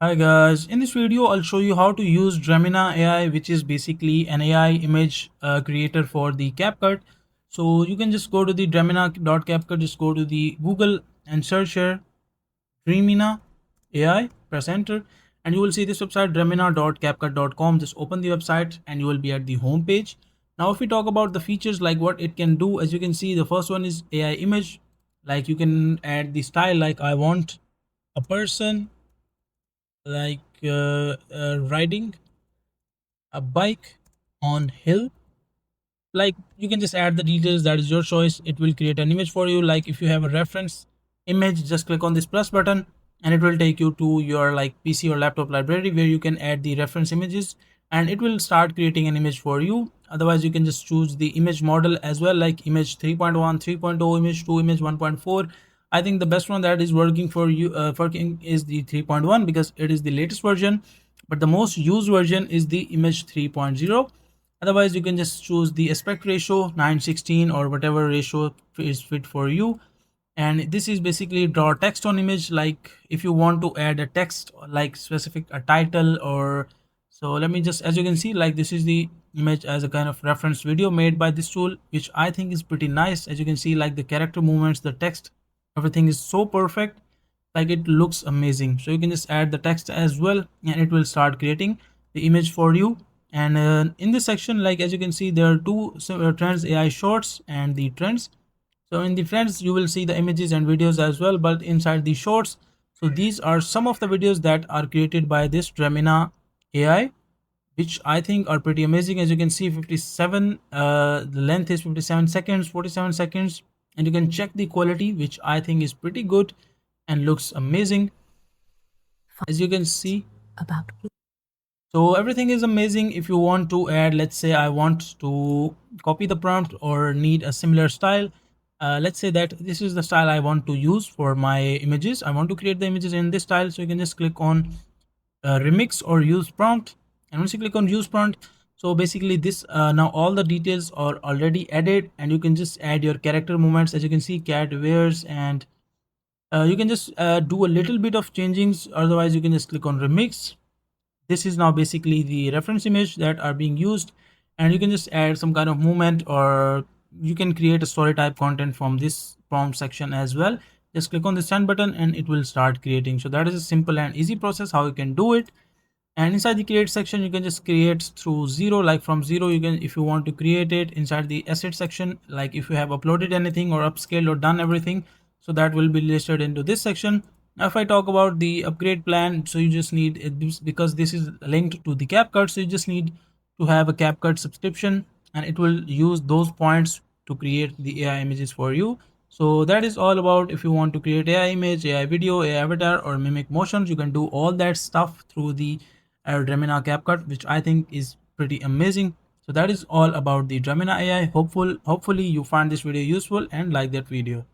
Hi guys, in this video I'll show you how to use Dreamina AI, which is basically an AI image creator for the CapCut. So you can just go to the Dreamina.CapCut, just go to the Google and search here Dreamina AI, press enter, and you will see this website dreamina.capcut.com. Just open the website and you will be at the home page. Now if we talk about the features, like what it can do, as you can see, the first one is AI image. Like you can add the style, like I want a person like riding a bike on hill. Like you can just add the details, that is your choice. It will create an image for you. Like if you have a reference image, just click on this plus button and it will take you to your like PC or laptop library where you can add the reference images and it will start creating an image for you. Otherwise you can just choose the image model as well, like image 3.1, 3.0, image 2, image 1.4. I think the best one that is working for you working is the 3.1 because it is the latest version, but the most used version is the image 3.0. Otherwise you can just choose the aspect ratio 9:16 or whatever ratio is fit for you. And this is basically draw text on image. Like if you want to add a text like specific a title or so, let me just, as you can see, like this is the image as a kind of reference video made by this tool, which I think is pretty nice. As you can see, like the character movements, the text, everything is so perfect, like it looks amazing. So you can just add the text as well and it will start creating the image for you. And in this section, like as you can see, there are two trends, AI shorts and the trends. So in the trends you will see the images and videos as well, but inside the shorts, so these are some of the videos that are created by this Dreamina AI, which I think are pretty amazing. As you can see, 57 the length is 57 seconds, 47 seconds, and you can check the quality, which I think is pretty good and looks amazing. As you can see, about, so everything is amazing. If you want to add, let's say I want to copy the prompt or need a similar style, let's say that this is the style I want to use for my images. I want to create the images in this style, so you can just click on remix or use prompt. And once you click on use prompt, so basically this now all the details are already added and you can just add your character movements. As you can see, cat wears, and you can just do a little bit of changings. Otherwise you can just click on remix. This is now basically the reference image that are being used, and you can just add some kind of movement, or you can create a story type content from this prompt section as well. Just click on the send button and it will start creating. So that is a simple and easy process how you can do it. And inside the create section you can just create through zero, like from zero. You can, if you want to create it inside the asset section, like if you have uploaded anything or upscaled or done everything, so that will be listed into this section. Now if I talk about the upgrade plan, so you just need because this is linked to the CapCut, so you just need to have a CapCut subscription and it will use those points to create the AI images for you. So that is all about. If you want to create AI image, AI video, AI avatar, or mimic motions, you can do all that stuff through the Dreamina CapCut, which I think is pretty amazing. So that is all about the Dreamina AI. Hopefully you find this video useful and like that video.